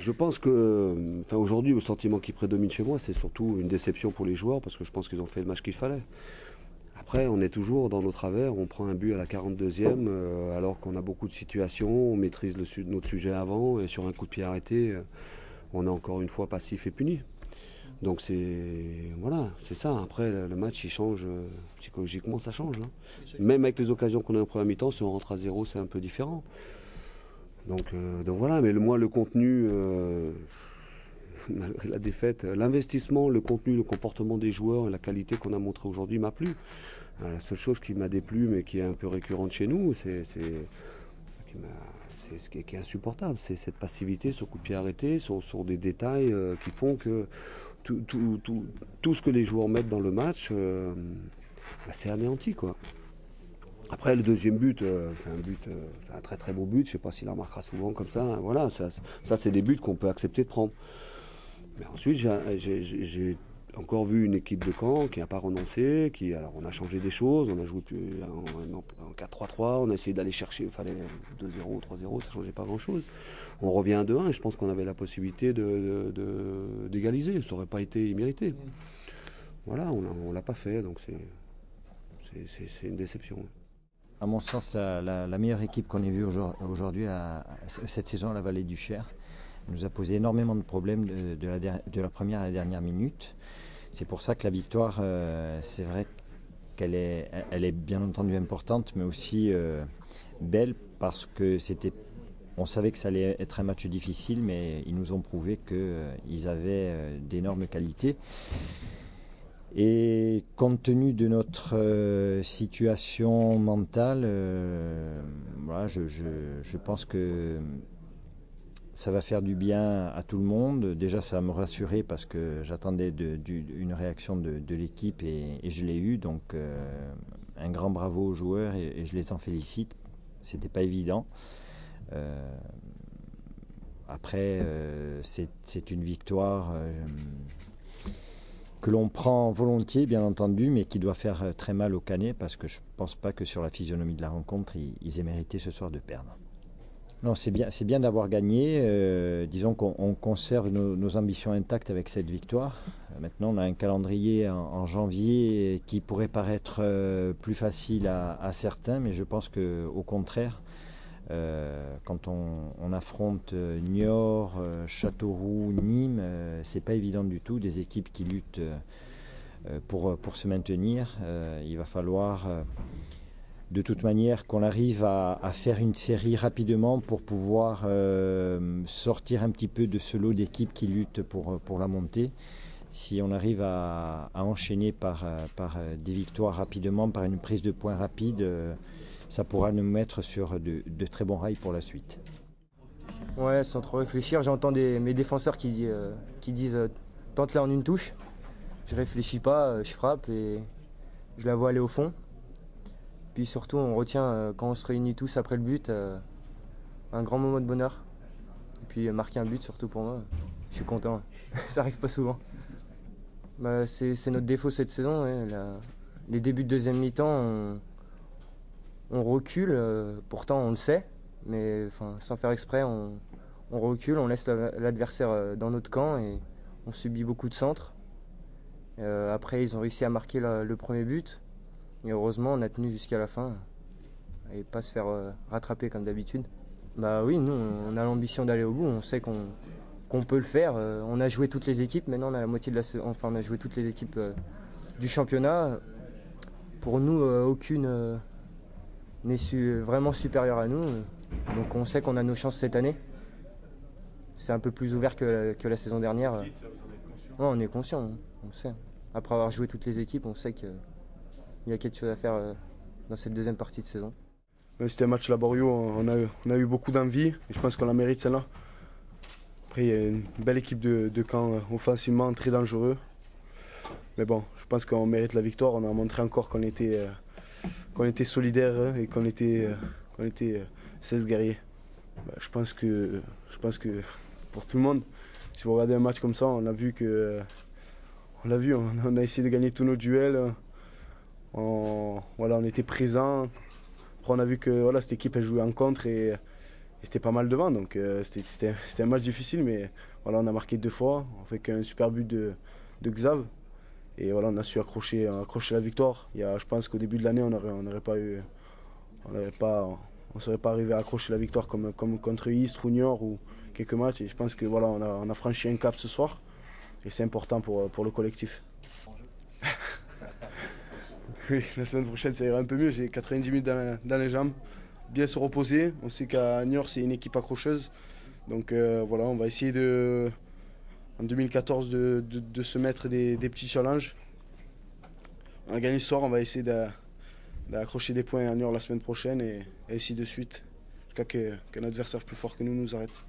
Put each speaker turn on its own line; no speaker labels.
Je pense que, enfin aujourd'hui, le sentiment qui prédomine chez moi, c'est surtout une déception pour les joueurs parce que je pense qu'ils ont fait le match qu'il fallait. Après, on est toujours dans nos travers, on prend un but à la 42e alors qu'on a beaucoup de situations, on maîtrise notre sujet avant et sur un coup de pied arrêté, on est encore une fois passif et puni. Donc voilà, c'est ça. Après, le match, il change, psychologiquement, ça change. Hein. Même avec les occasions qu'on a en première mi-temps, si on rentre à 0, c'est un peu différent. Donc voilà, mais moi, le contenu, malgré la défaite, l'investissement, le contenu, le comportement des joueurs et la qualité qu'on a montré aujourd'hui m'a plu. La seule chose qui m'a déplu, mais qui est un peu récurrente chez nous, c'est ce qui est insupportable, c'est cette passivité, ce coup de pied arrêté, sur des détails qui font que tout ce que les joueurs mettent dans le match, c'est anéanti, quoi. Après, le deuxième but, c'est un très très beau but, je ne sais pas s'il en marquera souvent comme ça. Hein, voilà, ça c'est des buts qu'on peut accepter de prendre. Mais ensuite, j'ai encore vu une équipe de Caen qui n'a pas renoncé, alors on a changé des choses, on a joué en 4-3-3, on a essayé d'aller chercher, il fallait 2-0, 3-0, ça ne changeait pas grand-chose. On revient à 2-1 et je pense qu'on avait la possibilité d'égaliser, ça n'aurait pas été immérité. Voilà, on ne l'a pas fait, donc c'est une déception.
À mon sens, la meilleure équipe qu'on ait vue aujourd'hui cette saison à la Vallée du Cher nous a posé énormément de problèmes de la première à la dernière minute. C'est pour ça que la victoire, c'est vrai qu'elle est bien entendu importante, mais aussi belle parce que on savait que ça allait être un match difficile, mais ils nous ont prouvé qu'ils avaient d'énormes qualités. Et compte tenu de notre situation mentale, voilà, je pense que ça va faire du bien à tout le monde. Déjà, ça va me rassurer parce que j'attendais une réaction de l'équipe et je l'ai eu. Donc, un grand bravo aux joueurs et je les en félicite. C'était pas évident. Après, c'est une victoire que l'on prend volontiers, bien entendu, mais qui doit faire très mal au Canet parce que je ne pense pas que sur la physionomie de la rencontre, ils aient mérité ce soir de perdre. Non, c'est bien d'avoir gagné. Disons qu'on conserve nos ambitions intactes avec cette victoire. Maintenant, on a un calendrier en janvier qui pourrait paraître plus facile à certains, mais je pense qu'au contraire, quand on affronte Niort, Châteauroux, Nîmes, c'est pas évident du tout, des équipes qui luttent pour se maintenir. Il va falloir de toute manière qu'on arrive à faire une série rapidement pour pouvoir sortir un petit peu de ce lot d'équipes qui luttent pour la montée. Si on arrive à enchaîner par des victoires rapidement, par une prise de points rapide, ça pourra nous mettre sur de très bons rails pour la suite.
Ouais, sans trop réfléchir, j'entends mes défenseurs qui disent tente-la en une touche. Je réfléchis pas, je frappe et je la vois aller au fond. Puis surtout, on retient quand on se réunit tous après le but, un grand moment de bonheur. Et puis marquer un but, surtout pour moi, je suis content. Ça arrive pas souvent. Bah, c'est notre défaut cette saison. Ouais. Les débuts de deuxième mi-temps, on recule, pourtant on le sait, mais sans faire exprès, on recule, on laisse l'adversaire dans notre camp et on subit beaucoup de centres. Après, ils ont réussi à marquer le premier but. Et heureusement, on a tenu jusqu'à la fin et pas se faire rattraper comme d'habitude. Bah oui, nous, on a l'ambition d'aller au bout. On sait qu'on peut le faire. On a joué toutes les équipes. Maintenant, on a la moitié de on a joué toutes les équipes du championnat. Pour nous, aucune n'est vraiment supérieure à nous. Donc, on sait qu'on a nos chances cette année. C'est un peu plus ouvert que la saison dernière. Ouais, on est conscient, on le sait. Après avoir joué toutes les équipes, on sait qu'il y a quelque chose à faire dans cette deuxième partie de saison.
C'était un match laborieux, on a eu beaucoup d'envie et je pense qu'on la mérite celle-là. Après, il y a une belle équipe de Caen offensivement, très dangereux. Mais bon, je pense qu'on mérite la victoire. On a montré encore qu'on était solidaires et qu'on était 16 guerriers. Je pense que pour tout le monde, si vous regardez un match comme ça, on a essayé de gagner tous nos duels. On était présents. Après, on a vu que cette équipe elle jouait en contre et c'était pas mal devant. Donc c'était un match difficile, mais voilà, on a marqué 2 fois. On fait qu'un super but de Xav. Et voilà, on a su accrocher la victoire. Je pense qu'au début de l'année, on serait pas arrivé à accrocher la victoire comme contre Istres ou Niort ou quelques matchs. Et je pense que voilà, on a franchi un cap ce soir. Et c'est important pour le collectif. Oui, la semaine prochaine, ça ira un peu mieux. J'ai 90 minutes dans les jambes. Bien se reposer. On sait qu'à Niort, c'est une équipe accrocheuse. Donc voilà, on va essayer en 2014 de se mettre des petits challenges. On a gagné ce soir, on va essayer d'accrocher des points à Niort la semaine prochaine et ainsi de suite, jusqu'à qu'un adversaire plus fort que nous arrête.